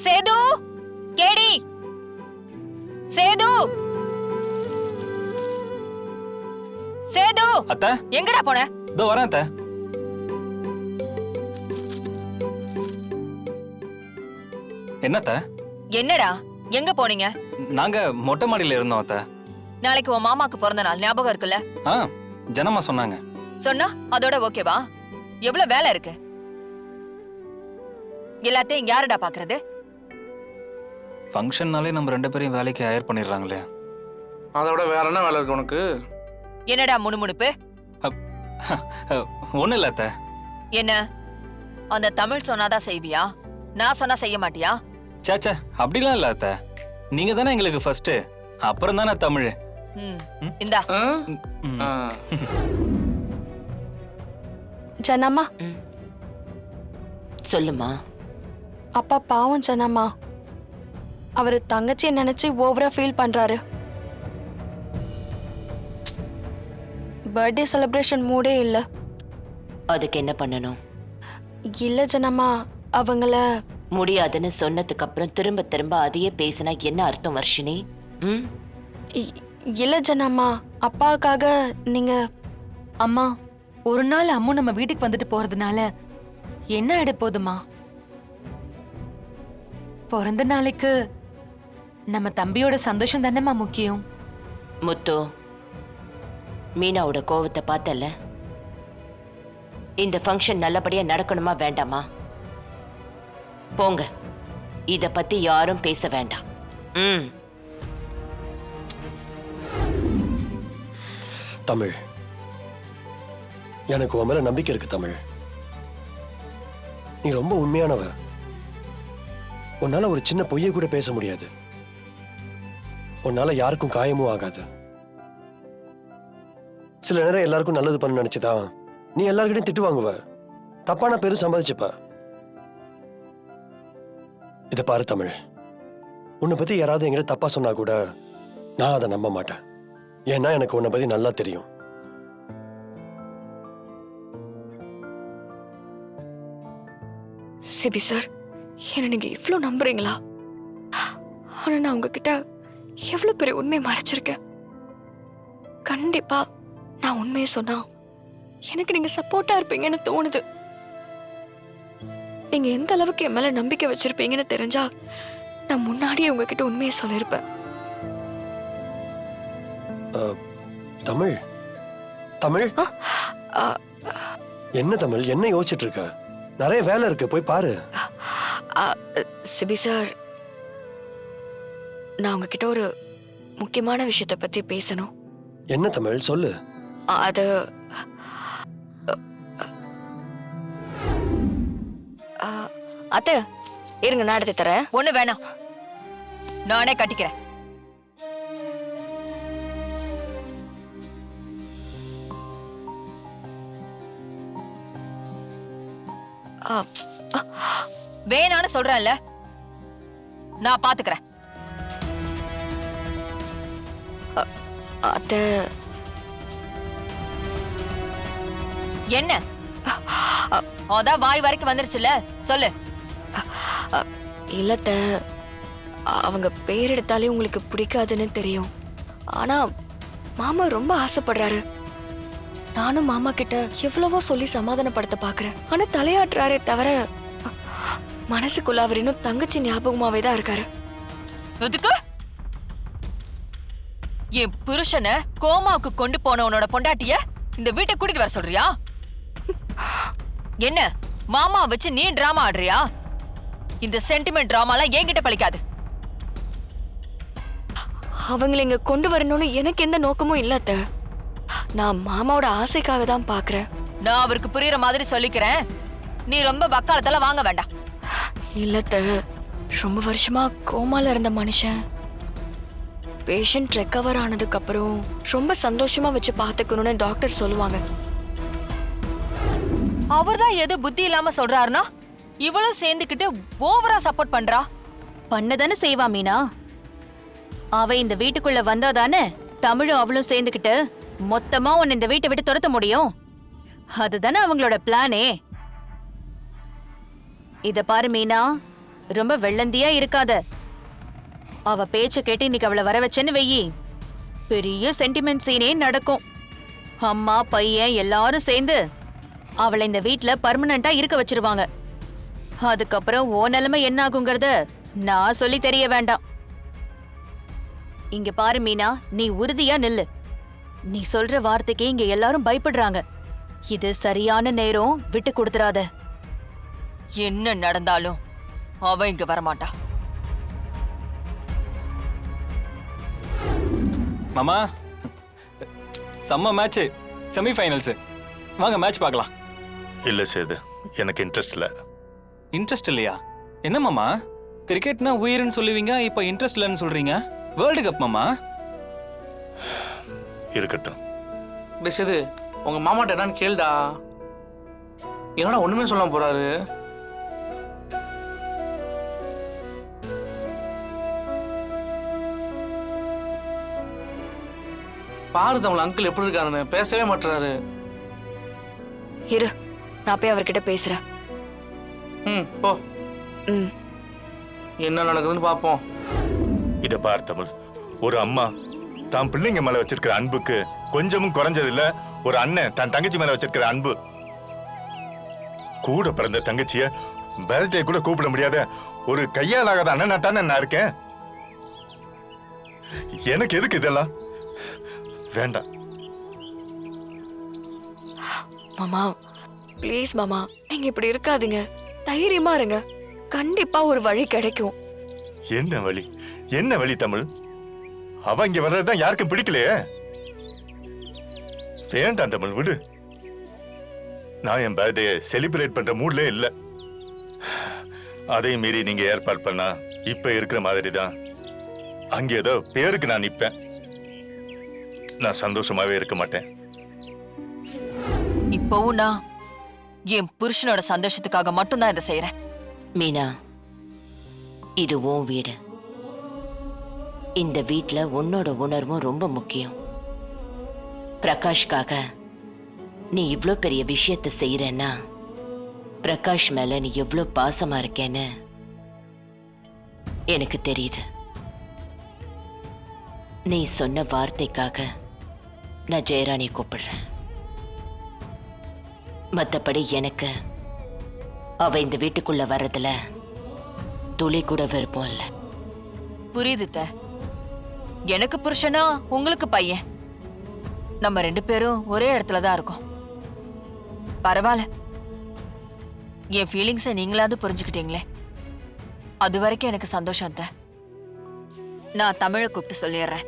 சேது, கேடி, சேது, சேது. அத்தை, எங்கடா போன? இதோ வரேன் அத்தை. என்னத்த? என்னடா எங்க போனீங்க? நாங்க மொட்டை மாடியில இருந்தோம் அத்தை. நாளைக்கு உன் மாமாக்கு பிறந்த நாள் ஞாபகம் இருக்குல்ல? ஜனமா சொன்னாங்க. சொன்னா அதோட ஓகேவா? எவ்வளவு வேலை இருக்கு? எல்லாத்தையும் யாருடா பாக்குறது? ஃபங்க்ஷன்னாலே நம்ம 2 பேரையும் வேலைக்கு ஹையர் பண்ணிடுறாங்களே. அதோட வேற என்ன வேலை இருக்கு உனக்கு? என்னடா முணுமுணுப்பு? ஒண்ணு இல்ல அத்தை. என்ன அந்த தமிழ் சொன்னாதான் செய்வியா? நான் சொன்னா செய்ய மாட்டியா? சேச்சே, அப்படிலாம் இல்ல அத்தை. நீங்க தானே எங்களுக்கு ஃபர்ஸ்ட், அப்புறம் தானே தமிழ். இந்தா. ஜனம்மா. சொல்லுமா. அப்பா பாவம் ஜனம்மா. அவரு தங்கச்சியை நினைச்சு ஓவரா ஃபீல் பண்றாரு. பர்த்டே செலிப்ரேஷன் மூடே இல்ல. அதுக்கு என்ன பண்ணணும்? இல்ல ஜனம்மா, அவங்கள முடியாதுன்னு சொன்னதுக்கு அப்புறம் திரும்ப திரும்ப அதையே பேசினா என்ன அர்த்தம் வர்ஷினி? இல்ல ஜனம்மா, அப்பாவுக்காக நீங்க. அம்மா, ஒரு நாள் அம்மு நம்ம வீட்டுக்கு வந்துட்டு போறதுனால என்ன ஆயிட போதுமா? பிறந்த நாளைக்கு நம்ம தம்பியோட சந்தோஷம் தானேம்மா முக்கியம். முத்து, மீனாவோட கோவத்தை பார்த்தல. இந்த ஃபங்க்ஷன் நல்லபடியா நடக்கணுமா வேண்டாமா? போங்க, இத பத்தி யாரும் பேச வேண்டாம். தமிழ், எனக்கு உன் மேல நம்பிக்கை இருக்கு தமிழ். நீ ரொம்ப உண்மையானவ. உன்னால ஒரு சின்ன பொய்யை கூட பேச முடியாது. உன்னால யாருக்கும் காயமும் ஆகாது. சில நேரம் எல்லாருக்கும் நல்லது பண்ண நினைச்சுதான் நீ எல்லார்கிட்டையும் திட்டு வாங்குவ, தப்பான பேரும் சம்பாதிச்சுப்ப. இத பாரு தமிழ், உன்னை பத்தி யாராவது என்கிட்ட தப்பா சொன்னா கூட நான் அதை நம்ப மாட்டேன். ஏன்னா எனக்கு உன்னை பத்தி நல்லா தெரியும். சிபி சார், என்ன நீங்க இவ்ளோ நம்புறீங்களா? ஆனா நான் உங்ககிட்ட எவ்வளவு பெரிய உண்மையை மறைச்சிருக்கேன். கண்டிப்பா நான் உண்மையை சொன்னா எனக்கு நீங்க சப்போர்ட்டா இருப்பீங்கன்னு தோணுது. நீங்க எந்த அளவுக்கு என் மேல நம்பிக்கை வச்சிருப்பீங்கன்னு தெரிஞ்சா நான் முன்னாடியே உங்ககிட்ட உண்மையை சொல்லிருப்பேன். தமிழ், தமிழ், என்ன தமிழ், என்ன யோசிச்சுட்டு இருக்க? நிறைய வேலை இருக்கு, போய் பாரு. சிபி சார், நான் உங்ககிட்ட ஒரு முக்கியமான விஷயத்தை பத்தி பேசணும். என்ன தமிழ், சொல்லு. அது அத்தை, இருங்க நான் எடுத்து தரேன். ஒண்ணு வேணாம், நானே கட்டிக்கிறேன். வேணான்னு சொல்றேன்ல, நான் பாத்துக்கிறேன். அத்தை, என்ன அதான் வாய் வரைக்கும் வந்துருச்சுல, சொல்லு. இல்லத்த, அவங்க பேர் எடுத்தாலே உங்களுக்கு பிடிக்காதுன்னு தெரியும். ஆனா மாமா ரொம்ப ஆசைப்படுறாரு. நானும் மாமா கிட்ட எவ்வளவோ சொல்லி சமாதானப்படுத்த பாக்குறேன். ஆனா தலையாட்டுறாரே தவிர மனசுக்குள்ள அவர் இன்னும் தங்கச்சி ஞாபகமாவே தான் இருக்காரு. எதுக்கு என் புருஷனை கோமாவுக்கு கொண்டு போன உன்னோட பொண்டாட்டிய இந்த வீட்டை கூட்டிட்டு வர சொல்றியா? என்ன மாமா வச்சு நீ டிராமா ஆடுறியா? இந்த சென்டிமெண்ட் டிராமாலாம் என்கிட்ட பழிக்காது. அவங்களை இங்க கொண்டு வரணும்னு எனக்கு எந்த நோக்கமும் இல்லத்த. நான் மாமாவோட ஆசைக்காக தான் பாக்குறேன். நான் அவருக்கு புரியுற மாதிரி சொல்லிக்கிறேன். நீ ரொம்ப வக்காலத்தால வாங்க வேண்டாம். இல்லத்த, ரொம்ப வருஷமா கோமால இருந்த மனுஷன் பேஷண்ட் ரெக்கவர் ஆனதுக்கு அப்புறம் ரொம்ப சந்தோஷமா வச்சு பாத்துக்கணும்னு டாக்டர் சொல்லுவாங்க. அவர்தான் எது புத்தி இல்லாம சொல்றாருன்னா இவளும் சேர்ந்துக்கிட்டு ஓவரா சப்போர்ட் பண்றா. பண்ணதானே செய்வா மீனா. அவ இந்த வீட்டுக்குள்ள வந்தாதானே தமிழும் அவளும் சேர்ந்துக்கிட்டு மொத்தமா உன்னை இந்த வீட்டை விட்டு துரத்த முடியும். அதுதானே அவங்களோட பிளானே. இத பாரு மீனா, ரொம்ப வெள்ளந்தியா இருக்காத. அவ பேச்ச கேட்டு இன்னைக்கு அவளை வர வச்சேன்னு வெயி, பெரிய சென்டிமெண்ட் சீனே நடக்கும். அம்மா பையன் எல்லாரும் சேர்ந்து அவளை இந்த வீட்ல பர்மனண்டா இருக்க வச்சிருவாங்க. அதுக்கப்புறம் ஓ நிலைமை என்ன ஆகுங்கிறத நான் சொல்லி தெரிய வேண்டாம். இங்க பாரு மீனா, நீ உறுதியா நில்லு. நீ சொல்ற வார்த்தைக்கு இங்க எல்லாரும் பயப்படுறாங்க. இது சரியான நேரம், விட்டு கொடுத்துறாத. என்ன நடந்தாலும் அவ இங்க வரமாட்டா. மாமா, செம்ம மேட்ச், செமிஃபைனல்ஸ். வாங்க மேட்ச் பார்க்கலாம். இல்ல சேது, எனக்கு இன்ட்ரெஸ்ட் இல்ல. இன்ட்ரெஸ்ட் இல்லையா? என்ன மாமா, கிரிக்கெட்னா உயிர்னு சொல்லுவீங்க, இப்போ இன்ட்ரெஸ்ட் இல்லைன்னு சொல்றீங்க. வேர்ல்டு கப் மாமா. இருக்கட்டும். இது உங்க மாமாட்ட என்னன்னு கேளுடா. என்னடா ஒண்ணுமே சொல்லாம போறாரு. பாரு தமிழ் அங்கிள் எப்படி இருக்காருன்னு, பேசவே மாட்டுறாரு. இரு, நான் போய் அவர்கிட்ட பேசுறேன். போ. ம். என்ன நடக்குதுன்னு பாப்போம். இத பார் தமிழ், ஒரு அம்மா தான் பிள்ளைங்க மேல வச்சிருக்கிற அன்புக்கு கொஞ்சமும் குறைஞ்சது இல்ல. ஒரு அண்ணன் தன் தங்கச்சி மேல வச்சிருக்கிற அன்பு. கூட பிறந்த தங்கச்சிய பர்த்டே கூட கூப்பிட முடியாத ஒரு கையாலாகாத அண்ணனா தானே நான் இருக்கேன். எனக்கு எதுக்கு இதெல்லாம்? வேண்டாம் மாமா, ப்ளீஸ் மாமா, நீங்க இப்படி இருக்காதீங்க. தைரியமா இருங்க. கண்டிப்பா ஒரு வழி கிடைக்கும். என்ன வழி? என்ன வழி தமிழ்? அவ இங்க வர்றதுதான் யாருக்கும் பிடிக்கலையே. வேண்டாம் தமிழ், விடு. நான் என் பர்த்டே செலிப்ரேட் பண்ற மூட்ல இல்ல. அதையும் மீறி நீங்க ஏற்பாடு பண்ணா இப்ப இருக்கிற மாதிரி தான் அங்க ஏதோ பேருக்கு நான் நிப்பேன். நான் சந்தோஷமாவே இருக்க மாட்டேன். இப்பவும் நான் என் புருஷனோட சந்தோஷத்துக்காக மட்டும்தான் இதை செய்யறேன். மீனா, இது உன் வீடு. இந்த வீட்ல உன்னோட உணர்வும் ரொம்ப முக்கியம். பிரகாஷ்காக நீ இவ்ளோ பெரிய விஷயத்தை செய்யறேன்னா பிரகாஷ் மேல நீ எவ்ளோ பாசமா இருக்கேன்னு எனக்கு தெரியுது. நீ சொன்ன வார்த்தைக்காக நான் ஜெயராணி கூப்பிடுறேன். மத்தபடி எனக்கு அவ இந்த வீட்டுக்குள்ள வர்றதுல துளி கூட விருப்பம் இல்ல. புரியுது அத்தை. எனக்கு புருஷனா உங்களுக்கு பையன். நம்ம 2 பேரும் ஒரே இடத்துல தான் இருக்கோம். பரவாயில்ல, என் ஃபீலிங்ஸை நீங்களாவது புரிஞ்சுக்கிட்டீங்களே, அது வரைக்கும் எனக்கு சந்தோஷம் அத்தை. நான் தமிழை கூப்பிட்டு சொல்லிடுறேன்.